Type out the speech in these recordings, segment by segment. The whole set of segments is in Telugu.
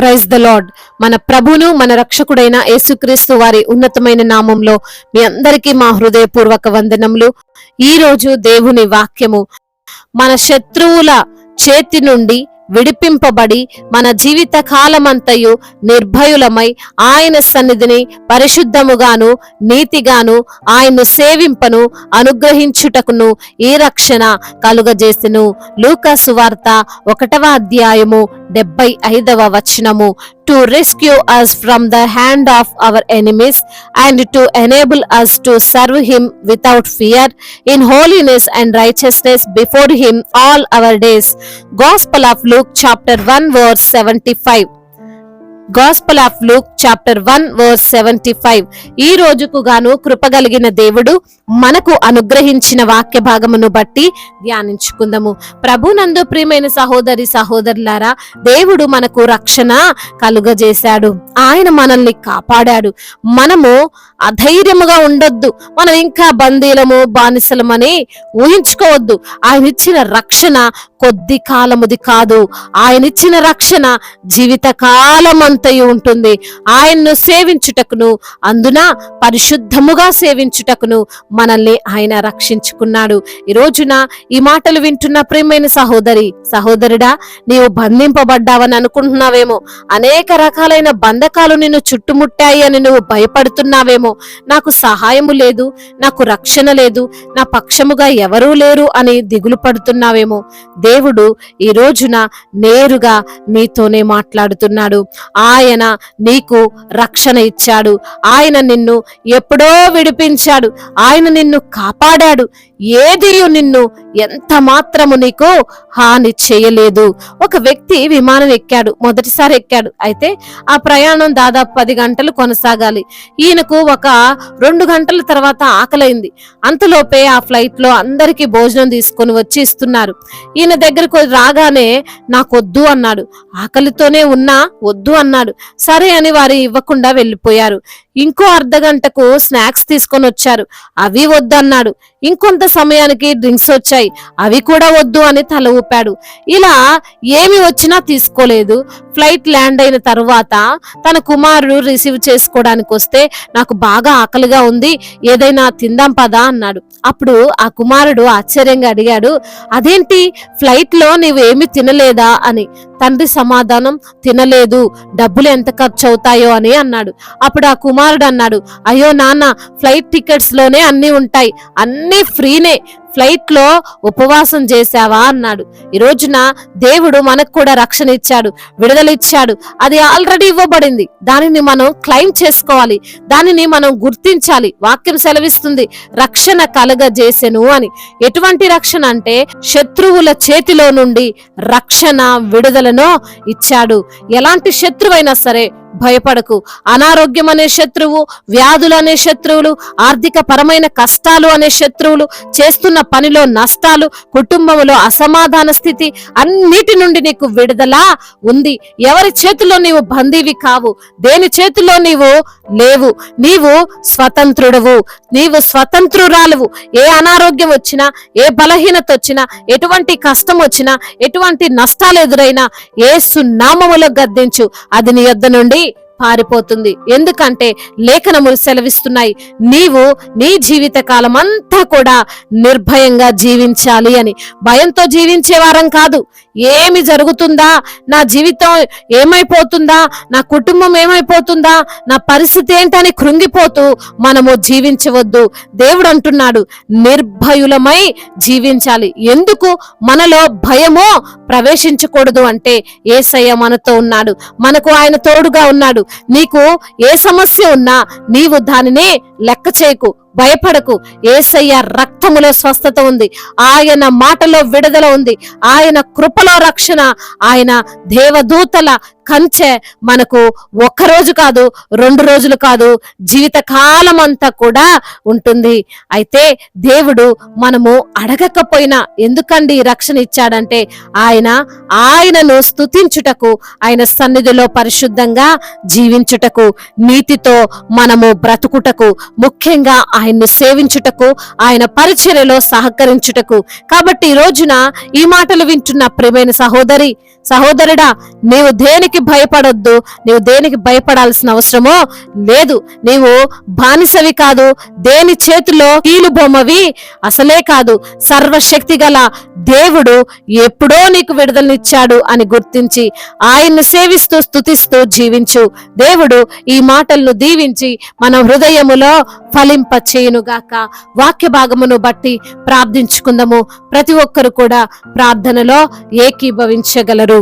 Praise the lord. మన ప్రభును మన రక్షకుడైన యేసుక్రీస్తు వారి ఉన్నతమైన నామంలో మీ అందరికీ మా హృదయపూర్వక వందనములు. ఈ రోజు దేవుని వాక్యము మన శత్రువుల చేతి నుండి విడిపింపబడి మన జీవిత కాలమంతయు నిర్భయులమై ఆయన సన్నిధిని పరిశుద్ధముగాను నీతిగాను ఆయన్ను సేవింపను అనుగ్రహించుటకును ఈ రక్షణ కలుగజేసెను. లూకా సువార్త 1వ అధ్యాయము 75వ వచనము. To rescue us from the hand of our enemies and to enable us to serve him without fear in holiness and righteousness before him all our days. Gospel of Luke chapter 1 verse 75. Gospel of Luke chapter 1 verse 75. ఈ రోజుకు గాను కృపగలిగిన దేవుడు మనకు అనుగ్రహించిన వాక్య భాగమును బట్టి ధ్యానించుకుందాము. ప్రభునందు ప్రియమైన సహోదరి సహోదరులారా, దేవుడు మనకు రక్షణ కలుగజేశాడు. ఆయన మనల్ని కాపాడాడు. మనము అధైర్యముగా ఉండొద్దు. మనం ఇంకా బందీలము బానిసలమని ఊహించుకోవద్దు. ఆయన ఇచ్చిన రక్షణ కొద్ది కాలముది కాదు. ఆయన ఇచ్చిన రక్షణ జీవిత కాలమంతయు ఉంటుంది. ఆయన్ను సేవించుటకును అందున పరిశుద్ధముగా సేవించుటకును మనల్ని ఆయన రక్షించుకున్నాడు. ఈ రోజున ఈ మాటలు వింటున్న ప్రియమైన సహోదరి సహోదరుడా, నీవు బంధింపబడ్డావని అనుకుంటున్నావేమో. అనేక రకాలైన బంధకాలు నిన్ను చుట్టుముట్టాయి అని నువ్వు భయపడుతున్నావేమో. నాకు సహాయము లేదు, నాకు రక్షణ లేదు, నా పక్షముగా ఎవరూ లేరు అని దిగులు పడుతున్నావేమో. దేవుడు ఈ రోజున నేరుగా నీతోనే మాట్లాడుతున్నాడు. ఆయన నీకు రక్షణ ఇచ్చాడు. ఆయన నిన్ను ఎప్పుడో విడిపించాడు. ఆయన నిన్ను కాపాడాడు. ఏదియు నిన్ను ఎంత మాత్రము నీకు హాని చేయలేదు. ఒక వ్యక్తి విమానం ఎక్కాడు, మొదటిసారి ఎక్కాడు. అయితే ఆ ప్రయాణం దాదాపు 10 గంటలు కొనసాగాలి. ఈయనకు ఒక 2 గంటల తర్వాత ఆకలైంది. అంతలోపే ఆ ఫ్లైట్ లో అందరికీ భోజనం తీసుకొని వచ్చి ఇస్తున్నారు. ఈయన దగ్గరకు రాగానే నాకొద్దు అన్నాడు. ఆకలితోనే ఉన్నా వద్దు అన్నాడు. సరే అని వారు ఇవ్వకుండా వెళ్ళిపోయారు. ఇంకో అర్ధగంటకు స్నాక్స్ తీసుకొని వచ్చారు. అవి వద్దు అన్నాడు. ఇంకొంత సమయానికి డ్రింక్స్ వచ్చాయి. అవి కూడా వద్దు అని తల ఊపాడు. ఇలా ఏమి వచ్చినా తీసుకోలేదు. ఫ్లైట్ ల్యాండ్ అయిన తరువాత తన కుమారుడు రిసీవ్ చేసుకోవడానికి వస్తే నాకు బాగా ఆకలిగా ఉంది, ఏదైనా తిందాం పదా అన్నాడు. అప్పుడు ఆ కుమారుడు ఆశ్చర్యంగా అడిగాడు, అదేంటి ఫ్లైట్ లో నీవు ఏమి తినలేదా అని. తండ్రి సమాధానం, తినలేదు, డబ్బులు ఎంత ఖర్చు అవుతాయో అని అన్నాడు. అప్పుడు ఆ కుమారుడు అన్నాడు, అయ్యో నాన్న, ఫ్లైట్ టికెట్స్ లోనే అన్ని ఉంటాయి, అన్ని ఫ్రీనే, ఫ్లైట్ లో ఉపవాసం చేశావా అన్నాడు. ఈ రోజున దేవుడు మనకు కూడా రక్షణ ఇచ్చాడు, విడుదల ఇచ్చాడు. అది ఆల్రెడీ ఇవ్వబడింది. దానిని మనం క్లెయిమ్ చేసుకోవాలి, దానిని మనం గుర్తించాలి. వాక్యం సెలవిస్తుంది రక్షణ కలగజేసెను అని. ఎటువంటి రక్షణ అంటే శత్రువుల చేతిలో నుండి రక్షణ విడుదలను ఇచ్చాడు. ఎలాంటి శత్రువైనా సరే భయపడకు. అనారోగ్యం అనే శత్రువు, వ్యాధులు అనే శత్రువులు, ఆర్థిక పరమైన కష్టాలు అనే శత్రువులు, చేస్తున్న పనిలో నష్టాలు, కుటుంబంలో అసమాధాన స్థితి, అన్నిటి నుండి నీకు విడుదల ఉంది. ఎవరి చేతిలో నీవు బందీవి కావు, దేని చేతిలో నీవు లేవు. నీవు స్వతంత్రుడవు, నీవు స్వతంత్రురాలువు. ఏ అనారోగ్యం వచ్చినా, ఏ బలహీనత వచ్చినా, ఎటువంటి కష్టం వచ్చినా, ఎటువంటి నష్టాలు ఎదురైనా యేసు నామములో గద్దించు, అది నీ యొద్ద నుండి పారిపోతుంది. ఎందుకంటే లేఖనములు సెలవిస్తున్నాయి, నీవు నీ జీవిత కాలం అంతా కూడా నిర్భయంగా జీవించాలి అని. భయంతో జీవించే వారం కాదు. ఏమి జరుగుతుందా, నా జీవితం ఏమైపోతుందా, నా కుటుంబం ఏమైపోతుందా, నా పరిస్థితి ఏంటని కృంగిపోతూ మనము జీవించవద్దు. దేవుడు అంటున్నాడు నిర్భయులమై జీవించాలి. ఎందుకు మనలో భయమో ప్రవేశించకూడదు అంటే యేసయ్య మనతో ఉన్నాడు, మనకు ఆయన తోడుగా ఉన్నాడు. నీకు ఏ సమస్య ఉన్నా నీవు దానిని లెక్క చేయకు, భయపడకు. యేసయ్య రక్తములో స్వస్థత ఉంది, ఆయన మాటలో విడుదల ఉంది, ఆయన కృపలో రక్షణ, ఆయన దేవదూతల కంచె మనకు 1 రోజు కాదు, 2 రోజులు కాదు, జీవిత కాలం అంతా కూడా ఉంటుంది. అయితే దేవుడు మనము అడగకపోయినా ఎందుకండి రక్షణ ఇచ్చాడంటే ఆయనను స్తుతించుటకు, ఆయన సన్నిధిలో పరిశుద్ధంగా జీవించుటకు, నీతితో మనము బ్రతుకుటకు, ముఖ్యంగా ఆయన్ను సేవించుటకు, ఆయన పరిచర్యలో సహకరించుటకు. కాబట్టి ఈ రోజున ఈ మాటలు వింటున్న ప్రియమైన సహోదరుడా, నీవు దేనికి భయపడొద్దు, నీవు దేనికి భయపడాల్సిన అవసరమో లేదు. నీవు బానిసవి కాదు, దేని చేతిలో కీలు బొమ్మవి అసలే కాదు. సర్వశక్తి గల దేవుడు ఎప్పుడో నీకు విడుదలనిచ్చాడు అని గుర్తించి ఆయన్ను సేవిస్తూ స్తుతిస్తూ జీవించు. దేవుడు ఈ మాటలను దీవించి మన హృదయములో ఫలింప చేయునుగాక. వాక్య భాగమును బట్టి ప్రార్థించుకుందాము. ప్రతి ఒక్కరు కూడా ప్రార్థనలో ఏకీభవించగలరు.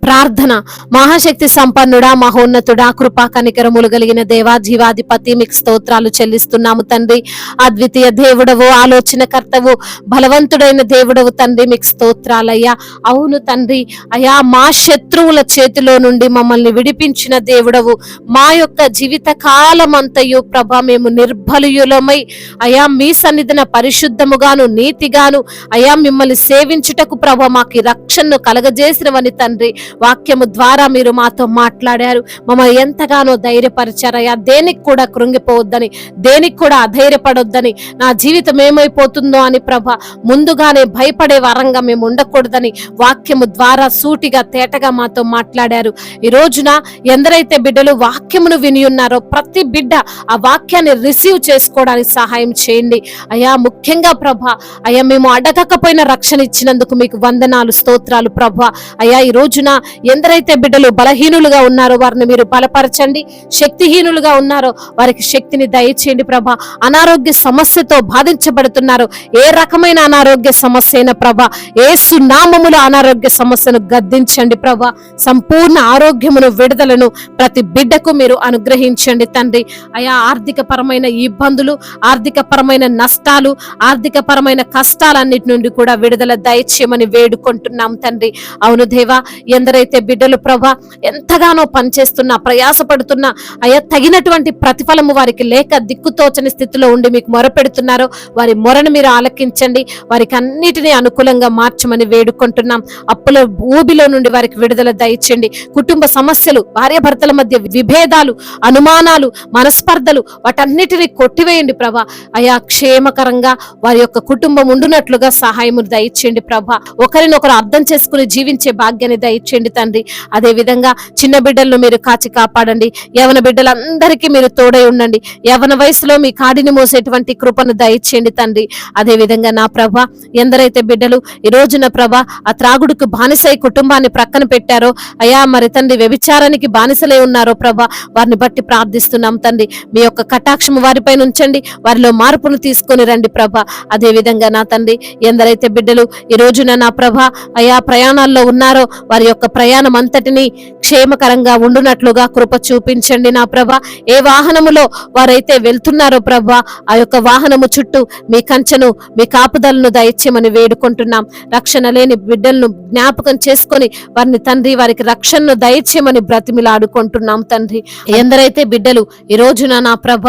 ప్రార్థన. మహాశక్తి సంపన్నుడా, మహోన్నతుడా, కృపా కనికరములు కలిగిన దేవా, జీవాధిపతి, మీకు స్తోత్రాలు చెల్లిస్తున్నాము తండ్రి. అద్వితీయ దేవుడవు, ఆలోచనకర్తవు, బలవంతుడైన దేవుడవు తండ్రి, మీకు స్తోత్రాలయ్యా. అవును తండ్రి, అయా మా శత్రువుల చేతిలో నుండి మమ్మల్ని విడిపించిన దేవుడవు. మా యొక్క జీవిత కాలమంతయు ప్రభా మేము నిర్బలుయులమై అయా మీ సన్నిధిన పరిశుద్ధముగాను నీతిగాను అయా మిమ్మల్ని సేవించుటకు ప్రభా మాకు రక్షణను కలగజేసినవని తండ్రి వాక్యము ద్వారా మీరు మాతో మాట్లాడారు. మమ్మల్ని ఎంతగానో ధైర్యపరిచారయ్యా. దేనికి కూడా కృంగిపోవద్దని, దేనికి కూడా అధైర్యపడొద్దని, నా జీవితం ఏమైపోతుందో అని ప్రభ ముందుగానే భయపడే వరంగా మేము ఉండకూడదని వాక్యము ద్వారా సూటిగా తేటగా మాతో మాట్లాడారు. ఈ రోజున ఎందరైతే బిడ్డలు వాక్యమును విని ఉన్నారో ప్రతి బిడ్డ ఆ వాక్యాన్ని రిసీవ్ చేసుకోవడానికి సహాయం చేయండి అయ్యా. ముఖ్యంగా ప్రభ అయ్యా, మేము అడగకపోయిన రక్షణ ఇచ్చినందుకు మీకు వందనాలు, స్తోత్రాలు ప్రభ అయ్యా. ఈ రోజున ఎందరైతే బిడ్డలు బలహీనులుగా ఉన్నారో వారిని మీరు బలపరచండి, శక్తిహీనులుగా ఉన్నారో వారికి శక్తిని దయచేయండి ప్రభ. అనారోగ్య సమస్యతో బాధించబడుతున్నారు, ఏ రకమైన అనారోగ్య సమస్య అయినా ప్రభ యేసు నామములో అనారోగ్య సమస్యను గద్దించండి ప్రభ. సంపూర్ణ ఆరోగ్యమును, విడుదలను ప్రతి బిడ్డకు మీరు అనుగ్రహించండి తండ్రి. అయా, ఆర్థిక పరమైన ఇబ్బందులు, ఆర్థిక పరమైన నష్టాలు, ఆర్థిక పరమైన కష్టాలన్నిటి నుండి కూడా విడుదల దయచేయమని వేడుకుంటున్నాం తండ్రి. అవును దేవా, ఎందరైతే బిడ్డలు ప్రభా ఎంతగానో పనిచేస్తున్నా, ప్రయాసపడుతున్నా అయ్యా తగినటువంటి ప్రతిఫలము వారికి లేక దిక్కుతోచని స్థితిలో ఉండి మీకు మొరపెడుతున్నారో వారి మొరను మీరు ఆలకించండి, వారికి అన్నిటినీ అనుకూలంగా మార్చమని వేడుకుంటున్నాం. అప్పుల ఊబిలో నుండి వారికి విడుదల దయచేయండి. కుటుంబ సమస్యలు, భార్యాభర్తల మధ్య విభేదాలు, అనుమానాలు, మనస్పర్ధలు వాటన్నిటినీ కొట్టివేయండి ప్రభా. అయా, క్షేమకరంగా వారి యొక్క కుటుంబం ఉండునట్లుగా సహాయము దయచేయండి ప్రభా. ఒకరినొకరు అర్థం చేసుకుని జీవించే భాగ్యాన్ని దయచేయండి తండ్రి. అదే విధంగా చిన్న బిడ్డలను మీరు కాచి కాపాడండి. యవన బిడ్డలందరికీ మీరు తోడై ఉండండి. యవన వయసులో మీ కాడిని మోసేటువంటి కృపను దయచేయండి తండ్రి. అదే విధంగా నా ప్రభ ఎందరైతే బిడ్డలు ఈ రోజున ప్రభ ఆ త్రాగుడుకు బానిసై కుటుంబాన్ని ప్రక్కన పెట్టారో అయా, మరి తండ్రి వ్యభిచారానికి బానిసలై ఉన్నారో ప్రభ వారిని బట్టి ప్రార్థిస్తున్నాం తండ్రి. మీ యొక్క కటాక్షము వారిపైన ఉంచండి, వారిలో మార్పును తీసుకొని రండి ప్రభ. అదే విధంగా నా తండ్రి ఎందరైతే బిడ్డలు ఈ రోజున నా ప్రభ అయా ప్రయాణాల్లో ఉన్నారో వారి యొక్క ప్రయాణం అంతటిని క్షేమకరంగా ఉండునట్లుగా కృప చూపించండి నా ప్రభ. ఏ వాహనములో వారైతే వెళ్తున్నారో ప్రభ ఆ యొక్క వాహనము చుట్టూ మీ కంచెను, మీ కాపుదలను దయచేయమని వేడుకుంటున్నాం. రక్షణ లేని బిడ్డలను జ్ఞాపకం చేసుకొని వారిని తండ్రి వారికి రక్షణను దయచేయమని బ్రతిమిలాడుకుంటున్నాం తండ్రి. ఎందరైతే బిడ్డలు ఈ రోజున నా ప్రభ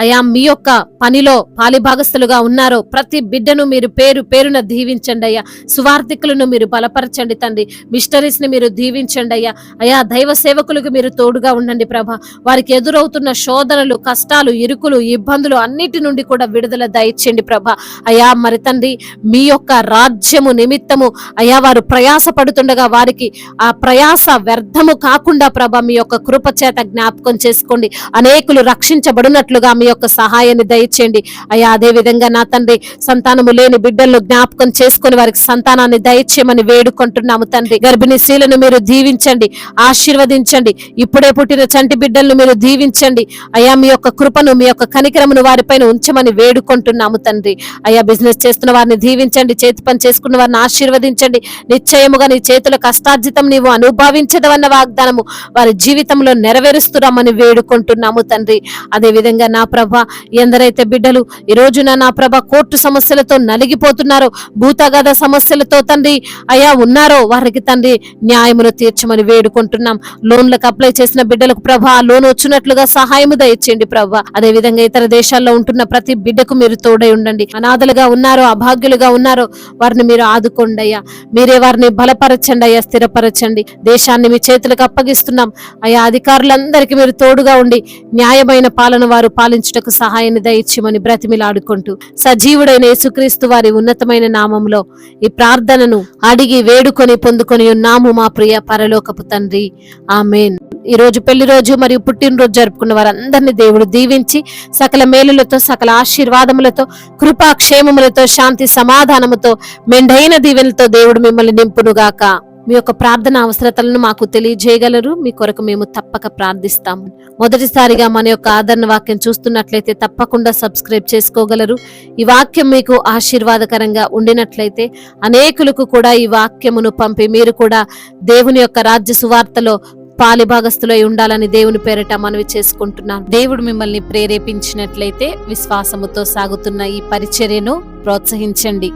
అయా మీ యొక్క పనిలో పాలిభాగస్తులుగా ఉన్నారో ప్రతి బిడ్డను మీరు పేరు పేరున దీవించండి అయ్యా. సువార్థికులను మీరు బలపరచండి తండ్రి. మిషనరీస్ ని మీరు దీవించండి అయ్యా. అయా, దైవ సేవకులకు మీరు తోడుగా ఉండండి ప్రభ. వారికి ఎదురవుతున్న శోధనలు, కష్టాలు, ఇరుకులు, ఇబ్బందులు అన్నిటి నుండి కూడా విడుదల దయచేయండి ప్రభ. అయా, మరి తండ్రి మీ యొక్క రాజ్యము నిమిత్తము అయా వారు ప్రయాస పడుతుండగా వారికి ఆ ప్రయాస వ్యర్థము కాకుండా ప్రభ మీ యొక్క కృప చేత జ్ఞాపకం చేసుకోండి. అనేకులు రక్షించబడినట్లుగా మీ యొక్క సహాయాన్ని దయచేయండి అయా. అదే విధంగా నా తండ్రి సంతానము లేని బిడ్డలను జ్ఞాపకం చేసుకొని వారికి సంతానాన్ని దయచేయమని వేడుకుంటున్నాము తండ్రి. గర్భిణీ స్త్రీలను మీరు దీవించండి, ఆశీర్వదించండి. ఇప్పుడే పుట్టిన చంటి బిడ్డలను మీరు దీవించండి అయా. మీ యొక్క కృపను, మీ యొక్క కనికరమును వారిపైన ఉంచమని వేడుకుంటున్నాము తండ్రి. అయా, బిజినెస్ చేస్తున్న వారిని దీవించండి, చేతి పని చేసుకున్న వారిని ఆశీర్వదించండి. నిశ్చయముగా నీ చేతుల కష్టార్జితం నీవు అనుభవించదవన్న వాగ్దానము వారి జీవితంలో నెరవేరుస్తున్నామని వేడుకుంటున్నాము తండ్రి. అదే విధంగా నా ప్రభ ఎందరైతే బిడ్డలు ఈ రోజున నా ప్రభ కోర్టు సమస్యలతో నలిగిపోతున్నారో, భూతగాథ సమస్యలతో తండ్రి అయా ఉన్నారో వారికి తండ్రి న్యాయ న్యాయమును తీర్చమని వేడుకుంటున్నాం. లోన్లకు అప్లై చేసిన బిడ్డలకు ప్రభా ఆ లోన్ వచ్చినట్లుగా సహాయము దయచేయండి ప్రభా. అదే విధంగా ఇతర దేశాల్లో ఉంటున్న ప్రతి బిడ్డకు మీరు తోడై ఉండండి. అనాథలుగా ఉన్నారో, అభాగ్యులుగా ఉన్నారో వారిని మీరు ఆదుకోండి అయ్యా. మీరే వారిని బలపరచండి అయ్యా, స్థిరపరచండి. దేశాన్ని మీ చేతులకు అప్పగిస్తున్నాం అయ్యా. అధికారులందరికీ మీరు తోడుగా ఉండి న్యాయమైన పాలన వారు పాలించుటకు సహాయాన్ని దయచేయమని బ్రతిమిలాడుకుంటూ సజీవుడైన యేసుక్రీస్తు వారి ఉన్నతమైన నామంలో ఈ ప్రార్థనను అడిగి వేడుకొని పొందుకొని ఉన్నాము మా ప్రియ పరలోకపు తండ్రి, ఆమేన్. ఈ రోజు పెళ్లి రోజు మరియు పుట్టినరోజు జరుపుకున్న వారందరినీ దేవుడు దీవించి సకల మేలులతో, సకల ఆశీర్వాదములతో, కృపా క్షేమములతో, శాంతి సమాధానముతో, మెండైన దీవెనలతో దేవుడు మిమ్మల్ని నింపునుగాక. మీ యొక్క ప్రార్థన అవసరతలను మాకు తెలియజేయగలరు. మీ కొరకు మేము తప్పక ప్రార్థిస్తాము. మొదటిసారిగా మన యొక్క ఆదరణ వాక్యం చూస్తున్నట్లయితే తప్పకుండా సబ్స్క్రైబ్ చేసుకోగలరు. ఈ వాక్యం మీకు ఆశీర్వాదకరంగా ఉండినట్లయితే అనేకులకు కూడా ఈ వాక్యమును పంపి మీరు కూడా దేవుని యొక్క రాజ్య సువార్తలో పాలిభాగస్తులై ఉండాలని దేవుని పేరిట మనవి చేసుకుంటున్నాను. దేవుడు మిమ్మల్ని ప్రేరేపించినట్లయితే విశ్వాసముతో సాగుతున్న ఈ పరిచర్యను ప్రోత్సహించండి.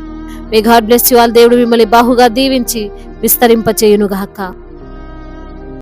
May God bless you all. దేవుడు మిమ్మల్ని బాహుగా దీవించి విస్తరింపచేయునుగాక.